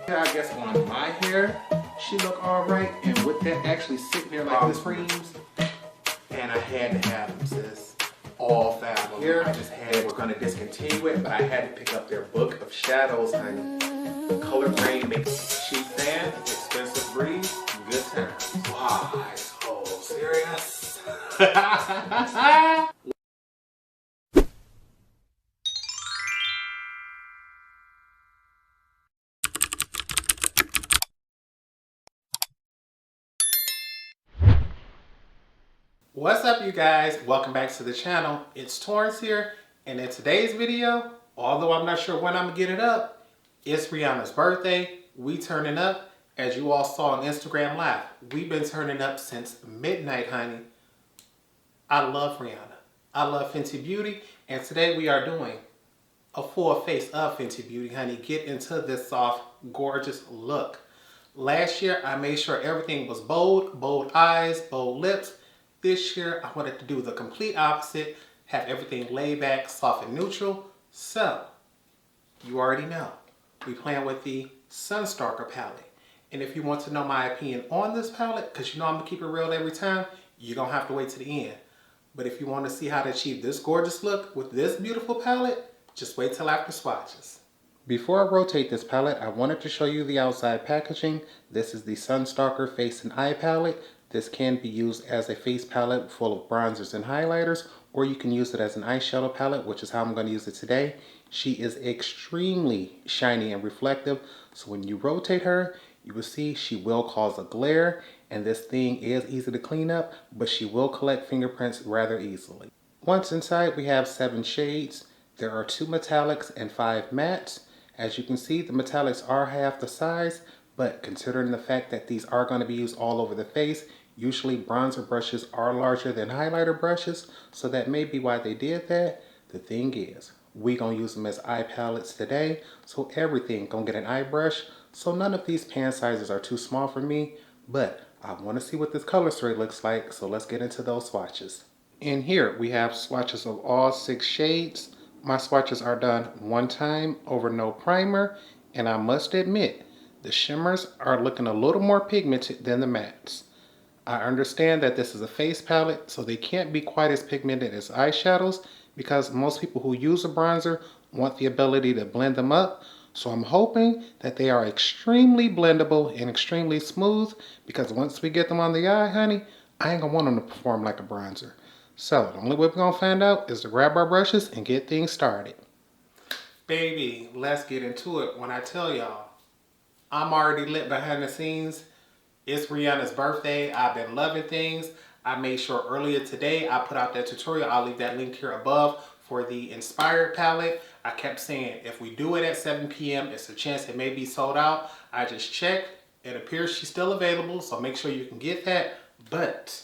I guess on my hair, she look all right. And with that actually sitting there like this creams, and I had to have them, sis. All 5 of them. Here, I just had, we're gonna discontinue it, but I had to pick up their book of shadows, honey. Color grade makes cheap fan, expensive breeze, good times. Wow, so serious. What's up, you guys? Welcome back to the channel. It's Torrence here, and in today's video, although I'm not sure when I'm gonna get it up, it's Rihanna's birthday. We turning up. As you all saw on Instagram Live, we've been turning up since midnight, honey. I love Rihanna. I love Fenty Beauty, and today we are doing a full face of Fenty Beauty, honey. Get into this soft, gorgeous look. Last year, I made sure everything was bold, bold eyes, bold lips. This year, I wanted to do the complete opposite, have everything laid back, soft and neutral. So, you already know, we playing with the Stalk'r palette. And if you want to know my opinion on this palette, because you know I'm going to keep it real every time, you're going to have to wait to the end. But if you want to see how to achieve this gorgeous look with this beautiful palette, just wait till after swatches. Before I rotate this palette, I wanted to show you the outside packaging. This is the Stalk'r Face and Eye Palette. This can be used as a face palette full of bronzers and highlighters, or you can use it as an eyeshadow palette, which is how I'm going to use it today. She is extremely shiny and reflective, so when you rotate her, you will see she will cause a glare, and this thing is easy to clean up, but she will collect fingerprints rather easily. Once inside, we have 7 shades. There are 2 metallics and 5 mattes. As you can see, the metallics are half the size, but considering the fact that these are going to be used all over the face, usually bronzer brushes are larger than highlighter brushes, so that may be why they did that. The thing is, we're going to use them as eye palettes today, so everything going to get an eye brush. So none of these pan sizes are too small for me, but I want to see what this color story looks like, so let's get into those swatches. In here, we have swatches of all 6 shades. My swatches are done one time over no primer, and I must admit, the shimmers are looking a little more pigmented than the mattes. I understand that this is a face palette, so they can't be quite as pigmented as eyeshadows because most people who use a bronzer want the ability to blend them up. So I'm hoping that they are extremely blendable and extremely smooth, because once we get them on the eye, honey, I ain't gonna want them to perform like a bronzer. So the only way we're gonna find out is to grab our brushes and get things started. Baby, let's get into it. When I tell y'all, I'm already lit behind the scenes. It's Rihanna's birthday. I've been loving things. I made sure earlier today I put out that tutorial. I'll leave that link here above for the Inspired palette. I kept saying if we do it at 7 p.m. it's a chance it may be sold out. I just checked. It appears she's still available, so make sure you can get that. But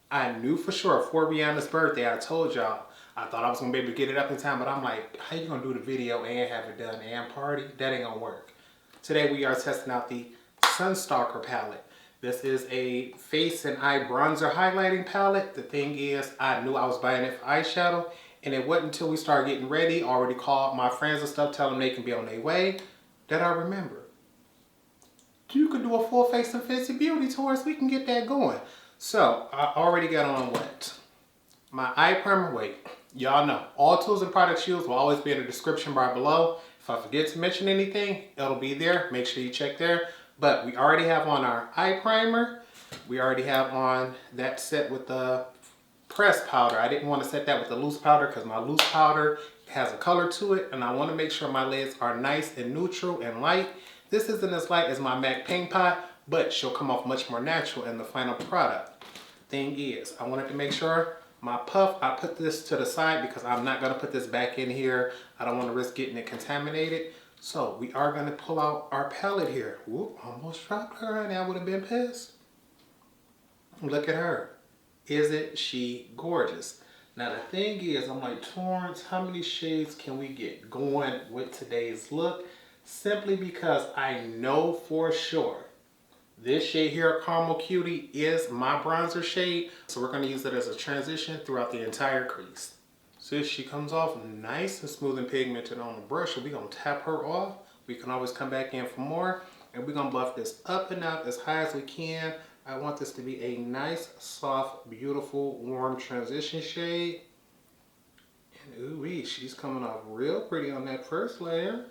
I knew for sure for Rihanna's birthday, I told y'all, I thought I was going to be able to get it up in time, but I'm like, how you going to do the video and have it done and party? That ain't going to work. Today we are testing out the Stalk'r palette. This is a face and eye bronzer highlighting palette. The thing is, I knew I was buying it for eyeshadow, and it wasn't until we started getting ready, already called my friends and stuff, telling them they can be on their way, that I remembered. You could do a full face of Fenty Beauty, Torrence. We can get that going. So, I already got on what? My eye primer. Wait, y'all know, all tools and products used will always be in the description bar below. If I forget to mention anything, it'll be there. Make sure you check there. But we already have on our eye primer. We already have on that set with the pressed powder. I didn't want to set that with the loose powder because my loose powder has a color to it, and I want to make sure my lids are nice and neutral and light. This isn't as light as my MAC Paint Pot, but she'll come off much more natural in the final product. Thing is, I wanted to make sure my puff, I put this to the side because I'm not going to put this back in here. I don't want to risk getting it contaminated. So we are going to pull out our palette here. Whoop, almost dropped her, and I would have been pissed. Look at her. Isn't she gorgeous? Now the thing is, I'm like, Torrence, how many shades can we get going with today's look? Simply because I know for sure this shade here, Caramel Cutie, is my bronzer shade. So we're going to use it as a transition throughout the entire crease. See, she comes off nice and smooth and pigmented on the brush. So we're going to tap her off We can always come back in for more. And we're gonna buff this up and out as high as we can. I want this to be a nice, soft, beautiful, warm transition shade. And ooh-wee, she's coming off real pretty on that first layer.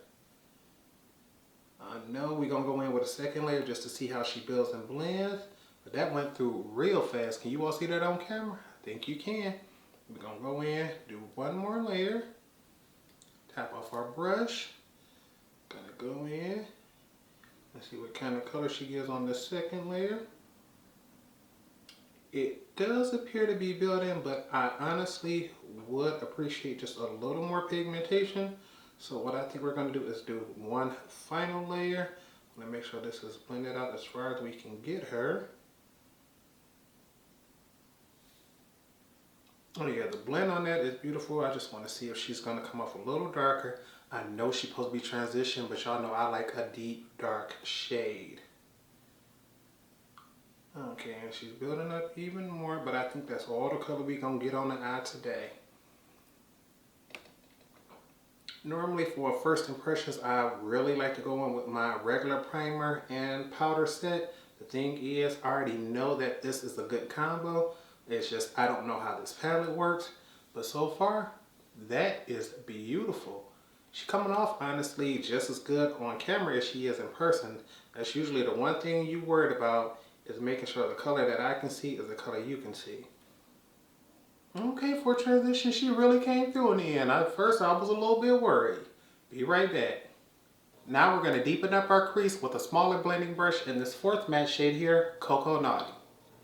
I know we're gonna go in with a second layer just to see how she builds and blends. But that went through real fast. Can you all see that on camera? I think you can. We're gonna go in, do one more layer. Tap off our brush. Gonna go in. Let's see what kind of color she gives on the second layer. It does appear to be building, but I honestly would appreciate just a little more pigmentation. So what I think we're going to do is do one final layer. I'm going to make sure this is blended out as far as we can get her. Oh yeah, the blend on that is beautiful. I just want to see if she's going to come off a little darker. I know she's supposed to be transition, but y'all know I like a deep, dark shade. Okay, and she's building up even more, but I think that's all the color we're going to get on the eye today. Normally for first impressions, I really like to go in with my regular primer and powder set. The thing is, I already know that this is a good combo. It's just, I don't know how this palette works, but so far, that is beautiful. She's coming off, honestly, just as good on camera as she is in person. That's usually the one thing you worried about, is making sure the color that I can see is the color you can see. Okay, for transition, she really came through in the end. At first, I was a little bit worried. Be right back. Now we're going to deepen up our crease with a smaller blending brush in this fourth matte shade here, Cocoa Naughty.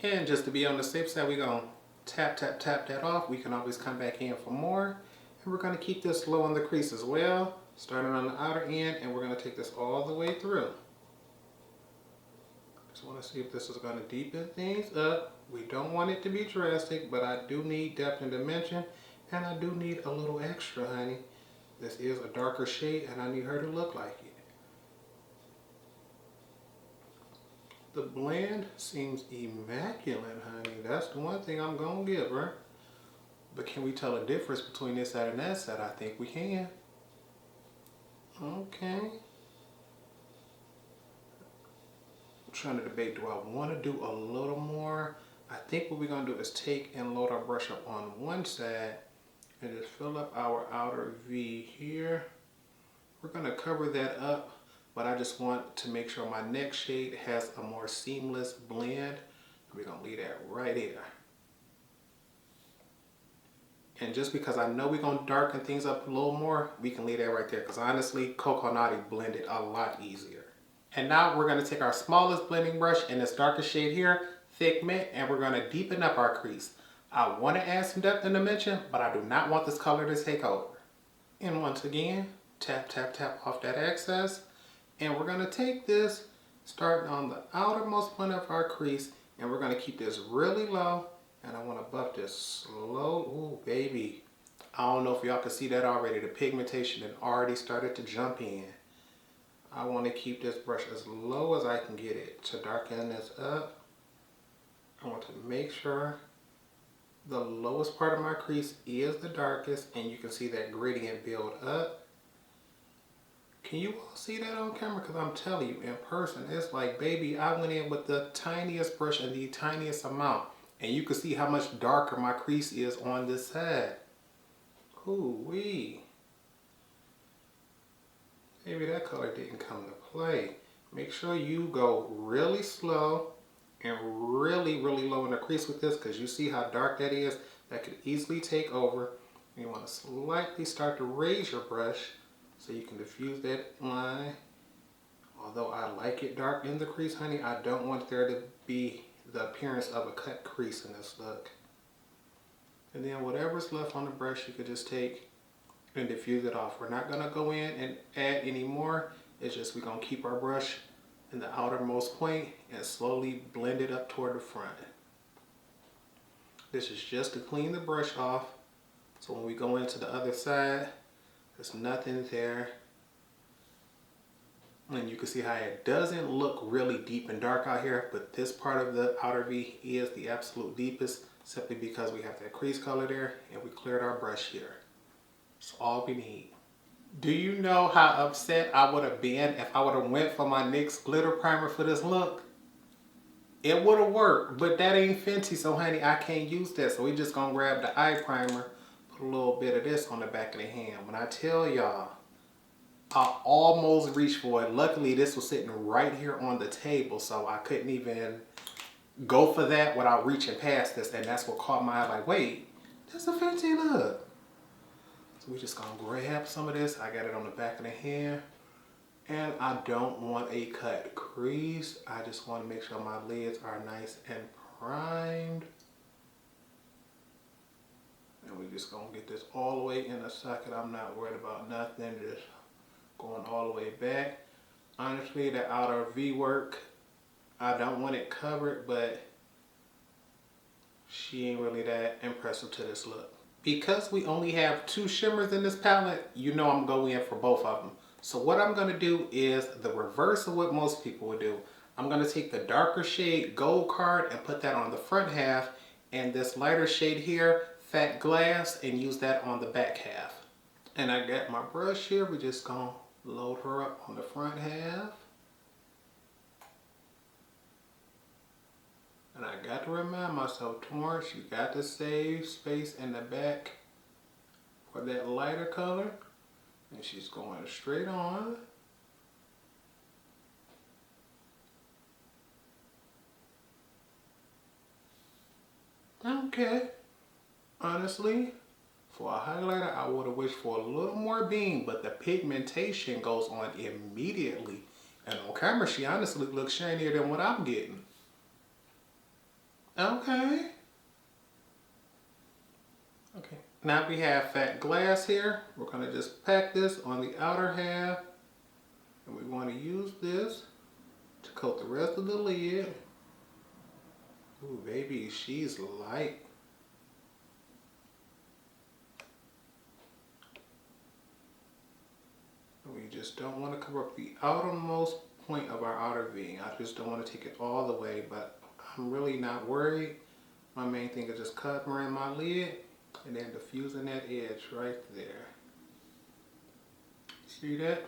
And just to be on the safe side, we're going to tap that off. We can always come back in for more. And we're going to keep this low on the crease as well, starting on the outer end, and we're going to take this all the way through. Just want to see if this is going to deepen things up. We don't want it to be drastic, but I do need depth and dimension, and I do need a little extra, honey. This is a darker shade, and I need her to look like it. The blend seems immaculate, honey. That's the one thing I'm going to give her. But can we tell a difference between this side and that side? I think we can. Okay. I'm trying to debate, do I want to do a little more? I think what we're going to do is take and load our brush up on one side and just fill up our outer V here. We're going to cover that up, but I just want to make sure my next shade has a more seamless blend. We're going to leave that right here. And just because I know we're going to darken things up a little more, we can leave that right there. Because honestly, Cocoa Naughty blended a lot easier. And now we're going to take our smallest blending brush in this darkest shade here, Thick Mint, and we're going to deepen up our crease. I want to add some depth and dimension, but I do not want this color to take over. And once again, tap off that excess. And we're going to take this, starting on the outermost point of our crease, and we're going to keep this really low. And I want to buff this slow. Ooh, baby. I don't know if y'all can see that already. The pigmentation had already started to jump in. I want to keep this brush as low as I can get it to darken this up. I want to make sure the lowest part of my crease is the darkest, and you can see that gradient build up. Can you all see that on camera? Because I'm telling you, in person, it's like, baby, I went in with the tiniest brush and the tiniest amount. And you can see how much darker my crease is on this side. Ooh-wee. Maybe that color didn't come to play. Make sure you go really slow and really low in the crease with this, because you see how dark that is. That could easily take over. You want to slightly start to raise your brush so you can diffuse that line. Although I like it dark in the crease, honey, I don't want there to be the appearance of a cut crease in this look. And then whatever's left on the brush, you could just take and diffuse it off. We're not going to go in and add any more. It's just we're going to keep our brush in the outermost point and slowly blend it up toward the front. This is just to clean the brush off, so when we go into the other side, there's nothing there. And you can see how it doesn't look really deep and dark out here, but this part of the outer V is the absolute deepest, simply because we have that crease color there and we cleared our brush here. That's all we need. Do you know how upset I would have been if I would have went for my NYX glitter primer for this look? It would have worked, but that ain't Fenty, so honey, I can't use that. So we just gonna grab the eye primer, put a little bit of this on the back of the hand. When I tell y'all, I almost reached for it. Luckily, this was sitting right here on the table, so I couldn't even go for that without reaching past this, and that's what caught my eye, like, wait, that's a Fenty look. So we just gonna grab some of this. I got it on the back of the hand. And I don't want a cut crease. I just want to make sure my lids are nice and primed. And we just gonna get this all the way in a socket. I'm not worried about nothing, just going all the way back. Honestly, the outer V work, I don't want it covered, but she ain't really that impressive to this look. Because we only have 2 shimmers in this palette, you know I'm going in for both of them. So what I'm going to do is the reverse of what most people would do. I'm going to take the darker shade Gold Card and put that on the front half, and this lighter shade here, Fat Glass, and use that on the back half. And I got my brush here. We're just going to load her up on the front half. And I got to remind myself, Torrence, you got to save space in the back for that lighter color. And she's going straight on. Okay. Honestly, for a highlighter, I would have wished for a little more beam, but the pigmentation goes on immediately. And on camera, she honestly looks shinier than what I'm getting. Okay. Okay. Now we have Fat Glass here. We're going to just pack this on the outer half. And we want to use this to coat the rest of the lid. Ooh, baby, she's light. And we just don't want to cover up the outermost point of our outer V. I just don't want to take it all the way, but I'm really not worried. My main thing is just covering my lid and then diffusing that edge right there. See that?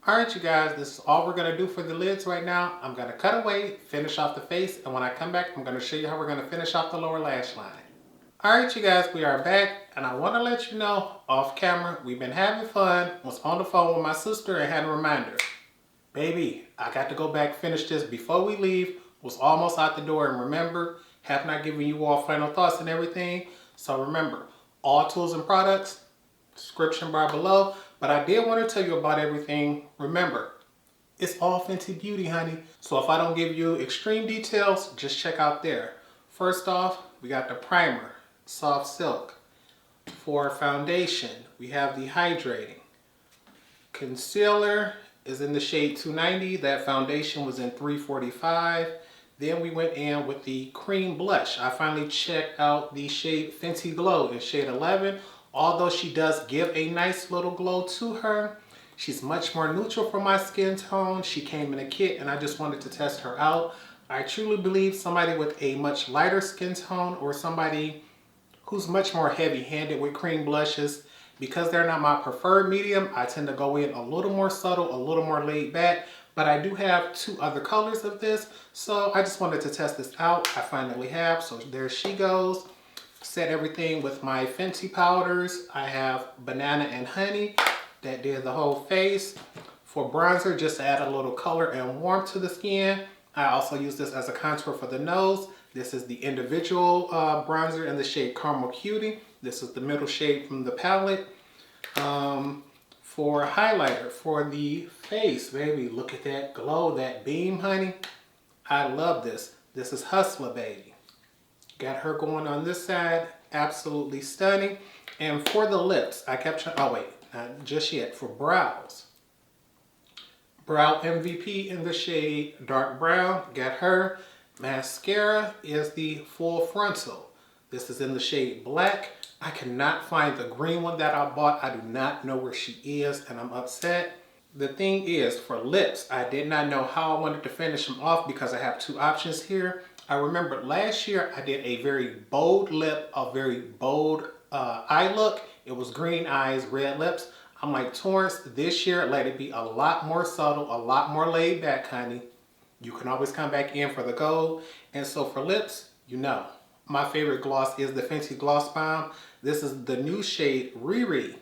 Alright you guys, this is all we're going to do for the lids right now. I'm going to cut away, finish off the face, and when I come back, I'm going to show you how we're going to finish off the lower lash line. Alright you guys, we are back, and I want to let you know, off camera, we've been having fun. Was on the phone with my sister and had a reminder. Baby, I got to go back, finish this before we leave. Was almost out the door, and remember, have not given you all final thoughts and everything. So remember, all tools and products, description bar below. But I did want to tell you about everything. Remember, it's all Fenty Beauty, honey. So if I don't give you extreme details, just check out there. First off, we got the primer, Soft Silk. For foundation, we have the hydrating. Concealer is in the shade 290. That foundation was in 345. Then we went in with the cream blush. I finally checked out the shade Fenty Glow in shade 11. Although she does give a nice little glow to her, she's much more neutral for my skin tone. She came in a kit and I just wanted to test her out. I truly believe somebody with a much lighter skin tone or somebody who's much more heavy-handed with cream blushes, because they're not my preferred medium, I tend to go in a little more subtle, a little more laid back. But I do have 2 other colors of this, so I just wanted to test this out. I finally have, so there she goes. Set everything with my Fenty powders. I have Banana and Honey that did the whole face. For bronzer, just to add a little color and warmth to the skin. I also use this as a contour for the nose. This is the individual bronzer in the shade Caramel Cutie. This is the middle shade from the palette. For highlighter, for the face, baby, look at that glow, that beam, honey. I love this. This is Hustler, baby. Got her going on this side, absolutely stunning. And for the lips, I kept trying, oh wait, not just yet. For brows, Brow MVP in the shade Dark Brown, got her. Mascara is the Full Frontal. This is in the shade Black. I cannot find the green one that I bought. I do not know where she is, and I'm upset. The thing is, for lips, I did not know how I wanted to finish them off because I have 2 options here. I remember last year I did a very bold lip, a very bold eye look, It was green eyes, red lips. I'm like, Torrence, this year, let it be a lot more subtle, a lot more laid back, honey. You can always come back in for the gold. And so for lips, you know, my favorite gloss is the Fenty Gloss Bomb. This is the new shade Riri.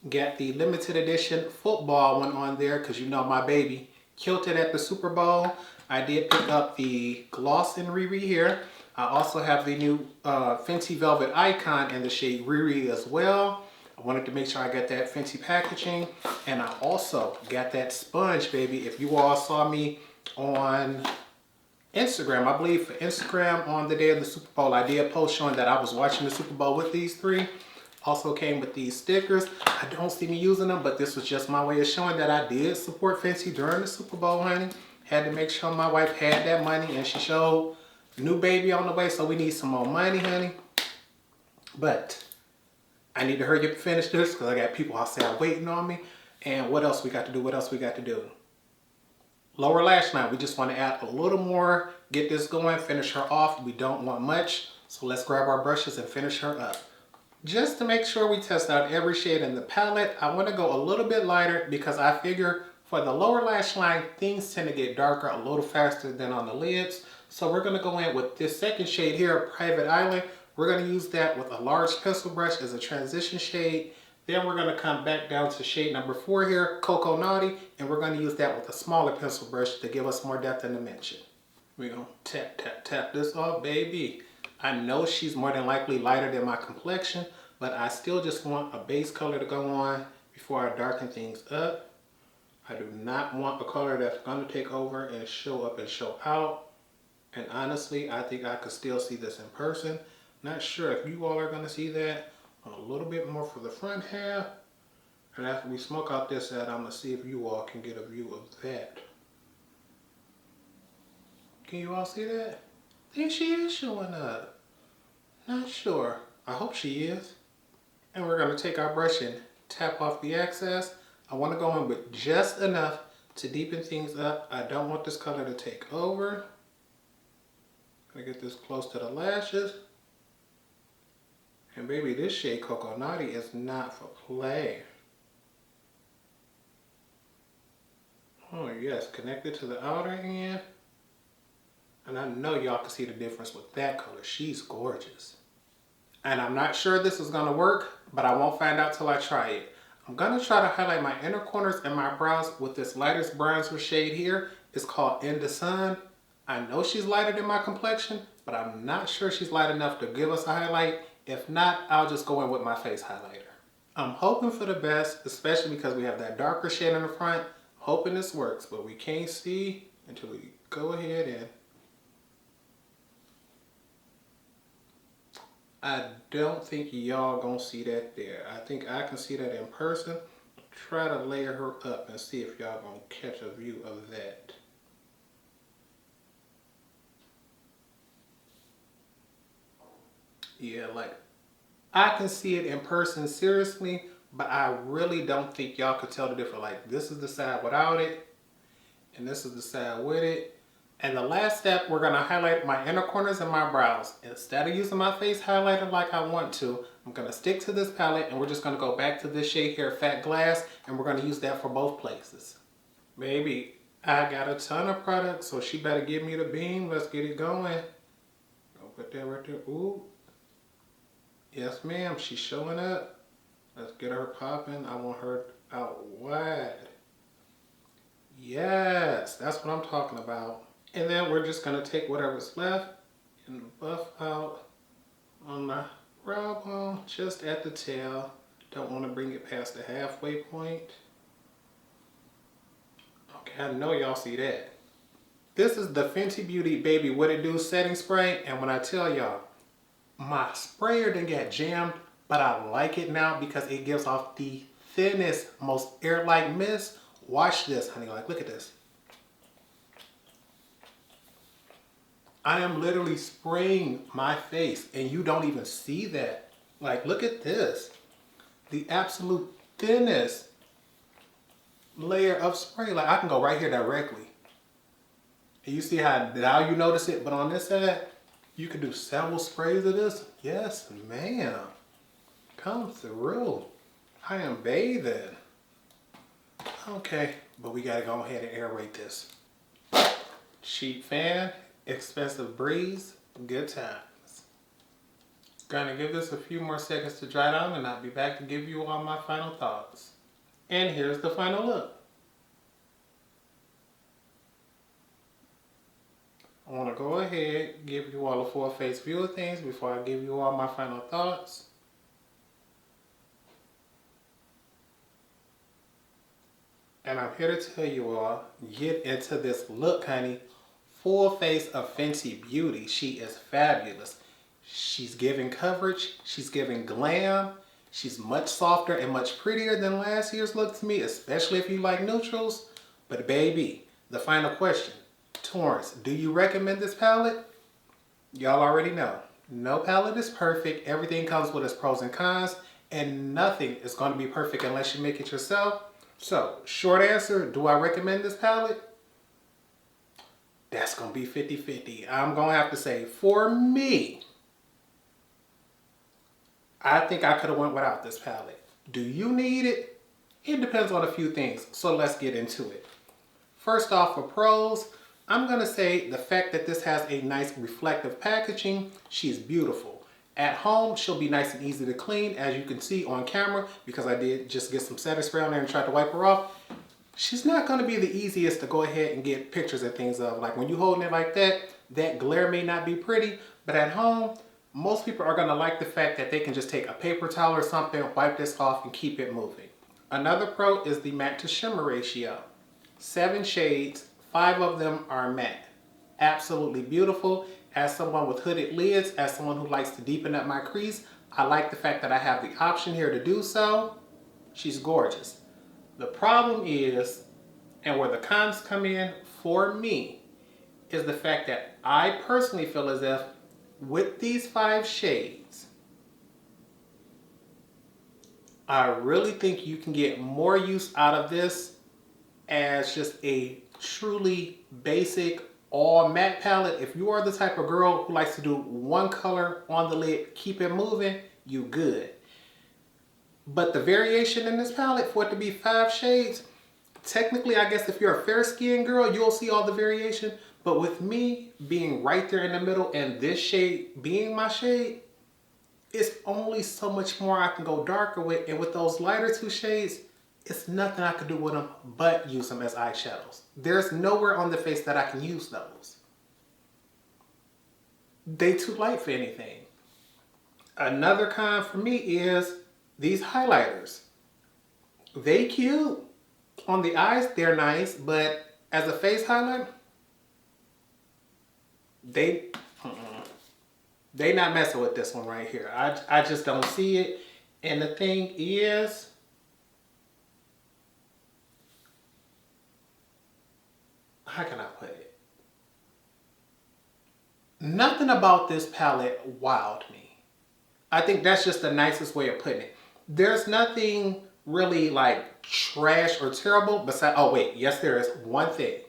Got the limited edition football one on there because you know my baby killed it at the Super Bowl. I did pick up the gloss in Riri here. I also have the new Fenty Velvet Icon in the shade Riri as well. I wanted to make sure I got that Fenty packaging. And I also got that sponge, baby. If you all saw me on Instagram, I believe for Instagram on the day of the Super Bowl, I did post showing that I was watching the Super Bowl with these three. Also came with these stickers. I don't see me using them, but this was just my way of showing that I did support Fenty during the Super Bowl, honey. Had to make sure my wife had that money, and she showed new baby on the way, so we need some more money, honey. But I need to hurry up and finish this because I got people outside waiting on me. And what else we got to do? What else we got to do? Lower lash line. We just want to add a little more, get this going, finish her off. We don't want much, so let's grab our brushes and finish her up. Just to make sure we test out every shade in the palette, I want to go a little bit lighter because I figure for the lower lash line, things tend to get darker a little faster than on the lids. So we're going to go in with this second shade here, Private Island. We're going to use that with a large pencil brush as a transition shade. Then we're going to come back down to shade number 4 here, Cocoa Naughty, and we're going to use that with a smaller pencil brush to give us more depth and dimension. We're going to tap, tap, tap this off, baby. I know she's more than likely lighter than my complexion, but I still just want a base color to go on before I darken things up. I do not want a color that's going to take over and show up and show out. And honestly, I think I could still see this in person. Not sure if you all are going to see that. A little bit more for the front half. And after we smoke out this side, I'm going to see if you all can get a view of that. Can you all see that? I think she is showing up. Not sure. I hope she is. And we're going to take our brush and tap off the excess. I want to go in with just enough to deepen things up. I don't want this color to take over. I'm going to get this close to the lashes. And baby, this shade Cocoa Naughty is not for play. Oh yes, connected to the outer end. And I know y'all can see the difference with that color. She's gorgeous. And I'm not sure this is gonna work, but I won't find out till I try it. I'm gonna try to highlight my inner corners and my brows with this lightest bronzer shade here. It's called In the Sun. I know she's lighter than my complexion, but I'm not sure she's light enough to give us a highlight. If not, I'll just go in with my face highlighter. I'm hoping for the best, especially because we have that darker shade in the front. Hoping this works, but we can't see until we go ahead and... I don't think y'all gonna see that there. I think I can see that in person. Try to layer her up and see if y'all gonna catch a view of that. Yeah, like, I can see it in person seriously, but I really don't think y'all could tell the difference. Like, this is the side without it, and this is the side with it. And the last step, we're gonna highlight my inner corners and my brows. Instead of using my face highlighter like I want to, I'm gonna stick to this palette, and we're just gonna go back to this shade here, Fat Glass, and we're gonna use that for both places. Baby, I got a ton of product, so she better give me the beam. Let's get it going. I'll put that right there. Ooh. Yes, ma'am, she's showing up. Let's get her popping. I want her out wide. Yes, that's what I'm talking about. And then we're just gonna take whatever's left and buff out on the brow bone, just at the tail. Don't want to bring it past the halfway point. Okay, I know y'all see that. This is the Fenty Beauty Baby What It Do setting spray, and when I tell y'all, my sprayer didn't get jammed, but I like it now because it gives off the thinnest, most air-like mist. Watch this, honey, like look at this. I am literally spraying my face and you don't even see that. Like, look at this. The absolute thinnest layer of spray. Like, I can go right here directly. And you see how now you notice it, but on this side, you can do several sprays of this. Yes, ma'am. come through. I am bathing. Okay, but we gotta go ahead and aerate this. Cheap fan, expensive breeze, good times. Gonna give this a few more seconds to dry down and I'll be back to give you all my final thoughts. And here's the final look. I want to go ahead and give you all a full face view of things before I give you all my final thoughts. And I'm here to tell you all, get into this look, honey. Full face of Fenty Beauty. She is fabulous. She's giving coverage. She's giving glam. She's much softer and much prettier than last year's look to me, especially if you like neutrals. But baby, the final question. Torrence, do you recommend this palette? Y'all already know. No palette is perfect. Everything comes with its pros and cons. And nothing is going to be perfect unless you make it yourself. So, short answer, do I recommend this palette? That's going to be 50-50. I'm going to have to say, for me, I think I could have went without this palette. Do you need it? It depends on a few things. So let's get into it. First off, for pros, I'm going to say the fact that this has a nice reflective packaging, she's beautiful. At home, she'll be nice and easy to clean, as you can see on camera, because I did just get some setting spray on there and try to wipe her off. She's not going to be the easiest to go ahead and get pictures and things of. Like when you're holding it like that, that glare may not be pretty, but at home, most people are going to like the fact that they can just take a paper towel or something, wipe this off and keep it moving. Another pro is the matte to shimmer ratio. 7 shades. 5 of them are matte. Absolutely beautiful. As someone with hooded lids, as someone who likes to deepen up my crease, I like the fact that I have the option here to do so. She's gorgeous. The problem is, and where the cons come in for me, is the fact that I personally feel as if with these 5 shades, I really think you can get more use out of this as just a truly basic all matte palette. If you are the type of girl who likes to do one color on the lid, keep it moving, you good. But the variation in this palette, for it to be 5 shades, technically I guess if you're a fair skinned girl, you'll see all the variation. But with me being right there in the middle and this shade being my shade, it's only so much more I can go darker with. And with those lighter 2 shades, it's nothing I can do with them but use them as eyeshadows. There's nowhere on the face that I can use those. They too light for anything. Another con for me is these highlighters. They cute. On the eyes, they're nice, but as a face highlight, they not messing with this one right here. I just don't see it. And the thing is, how can I put it? Nothing about this palette wowed me. I think that's just the nicest way of putting it. There's nothing really like trash or terrible besides, oh wait, yes there is one thing.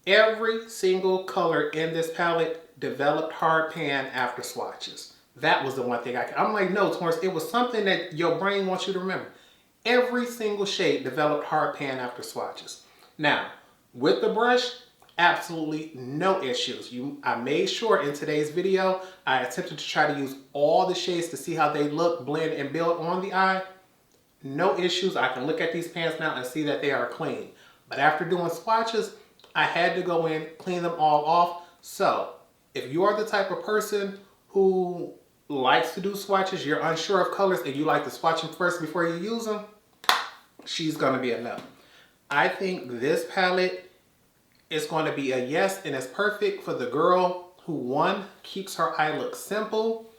Every single color in this palette developed hard pan after swatches. That was the one thing I'm like, no, Torrence, it was something that your brain wants you to remember. Every single shade developed hard pan after swatches. Now, with the brush, absolutely no issues. I made sure in today's video, I attempted to try to use all the shades to see how they look, blend, and build on the eye. No issues. I can look at these pans now and see that they are clean. But after doing swatches, I had to go in, clean them all off. So, if you are the type of person who likes to do swatches, you're unsure of colors, and you like to swatch them first before you use them, she's going to be a no. I think this palette is going to be a yes, and it's perfect for the girl who, 1, keeps her eye look simple,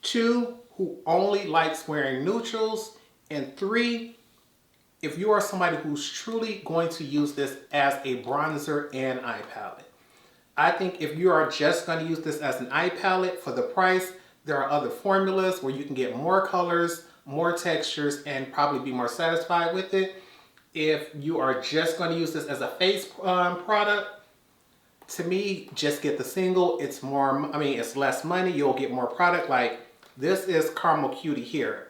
2, who only likes wearing neutrals, and 3, if you are somebody who's truly going to use this as a bronzer and eye palette. I think if you are just going to use this as an eye palette for the price, there are other formulas where you can get more colors, more textures, and probably be more satisfied with it. If you are just going to use this as a face product, to me, just get the single. It's more, it's less money. You'll get more product. Like This is Caramel Cutie here.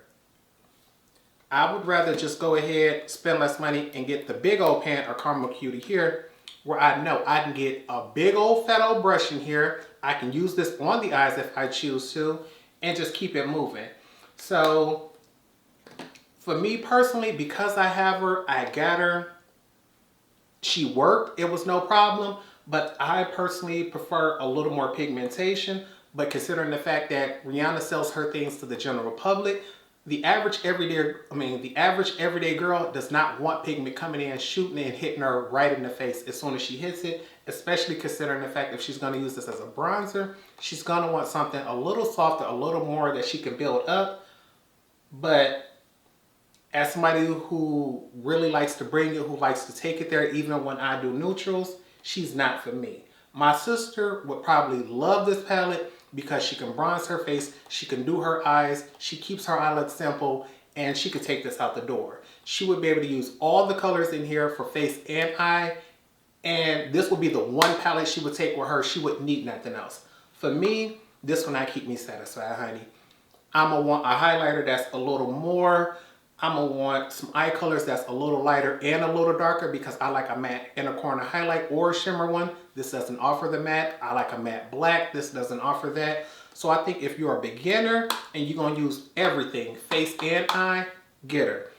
I would rather just go ahead, spend less money, and get the big old pan or Caramel Cutie here, where I know I can get a big old fat old brush in here. I can use this on the eyes if I choose to, and just keep it moving. So for me personally, because I have her, I got her, she worked, it was no problem, but I personally prefer a little more pigmentation. But considering the fact that Rihanna sells her things to the general public, the average everyday girl does not want pigment coming in, shooting and hitting her right in the face as soon as she hits it, especially considering the fact that if she's going to use this as a bronzer, she's going to want something a little softer, a little more that she can build up. But as somebody who really likes to bring it, who likes to take it there, even when I do neutrals, she's not for me. My sister would probably love this palette because she can bronze her face, she can do her eyes, she keeps her eye look simple, and she could take this out the door. She would be able to use all the colors in here for face and eye, and this would be the one palette she would take with her. She wouldn't need nothing else. For me, this one I keep me satisfied, honey. I'm gonna want a highlighter that's a little more. I'm gonna want some eye colors that's a little lighter and a little darker because I like a matte inner corner highlight or a shimmer one. This doesn't offer the matte. I like a matte black. This doesn't offer that. So I think if you're a beginner and you're gonna use everything, face and eye, get her.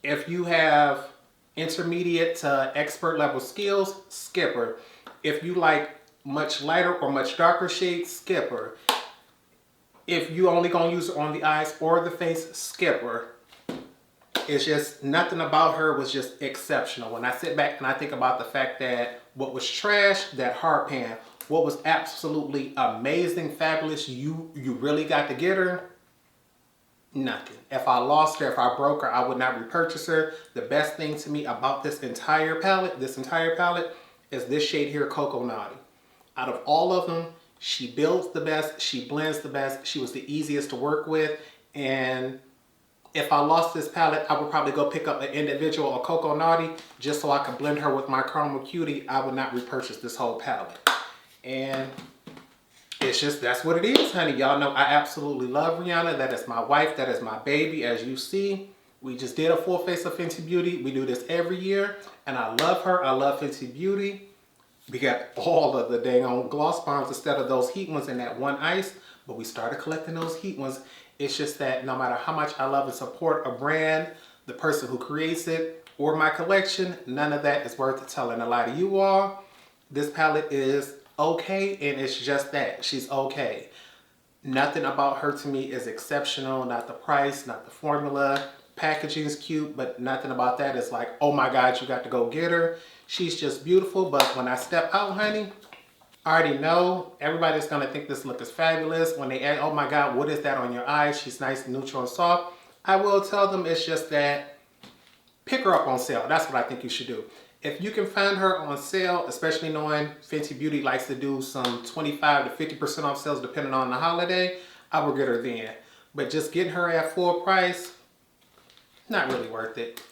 If you have intermediate to expert level skills, skip her. If you like much lighter or much darker shades, skip her. If you only gonna use it on the eyes or the face, skip her. It's just nothing about her was just exceptional. When I sit back and I think about the fact that what was trash, that hard pan, what was absolutely amazing, fabulous, you really got to get her, nothing. If I lost her, if I broke her, I would not repurchase her. The best thing to me about this entire palette is this shade here, Cocoa Naughty. Out of all of them, she builds the best, she blends the best, she was the easiest to work with, and if I lost this palette, I would probably go pick up an individual or Cocoa Naughty just so I could blend her with my Caramel Cutie. I would not repurchase this whole palette. And it's just, that's what it is, honey. Y'all know I absolutely love Rihanna. That is my wife. That is my baby. As you see, we just did a full face of Fenty Beauty. We do this every year. And I love her. I love Fenty Beauty. We got all of the dang on gloss bombs instead of those heat ones in that one ice. But we started collecting those heat ones. It's just that no matter how much I love and support a brand, the person who creates it, or my collection, none of that is worth telling a lie to you all. This palette is okay, and it's just that. She's okay. Nothing about her to me is exceptional. Not the price, not the formula. Packaging is cute, but nothing about that is like, oh my God, you got to go get her. She's just beautiful, but when I step out, honey, I already know everybody's gonna think this look is fabulous. When they ask, oh my God, what is that on your eyes? She's nice, neutral, and soft. I will tell them it's just that pick her up on sale. That's what I think you should do. If you can find her on sale, especially knowing Fenty Beauty likes to do some 25 to 50% off sales depending on the holiday, I will get her then. But just getting her at full price, not really worth it.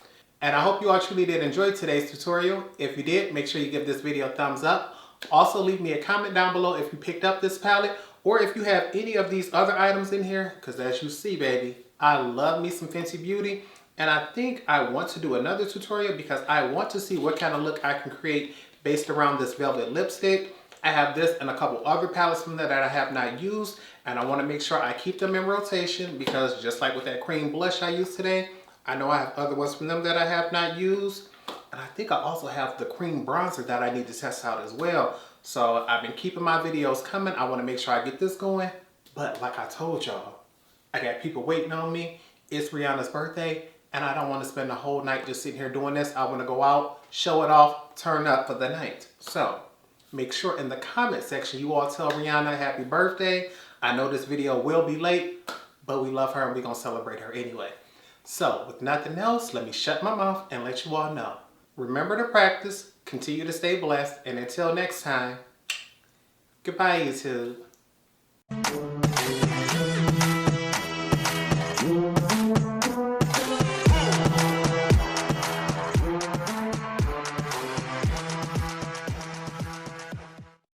And I hope you all truly did enjoy today's tutorial. If you did, make sure you give this video a thumbs up. Also, leave me a comment down below if you picked up this palette or if you have any of these other items in here, because as you see, baby, I love me some Fenty Beauty, and I think I want to do another tutorial because I want to see what kind of look I can create based around this velvet lipstick. I have this and a couple other palettes from there that I have not used, and I want to make sure I keep them in rotation because just like with that cream blush I used today, I know I have other ones from them that I have not used. And I think I also have the cream bronzer that I need to test out as well. So I've been keeping my videos coming. I want to make sure I get this going. But like I told y'all, I got people waiting on me. It's Rihanna's birthday, and I don't want to spend the whole night just sitting here doing this. I want to go out, show it off, turn up for the night. So make sure in the comment section you all tell Rihanna happy birthday. I know this video will be late, but we love her and we're going to celebrate her anyway. So with nothing else, let me shut my mouth and let you all know. Remember to practice, continue to stay blessed, and until next time, goodbye YouTube.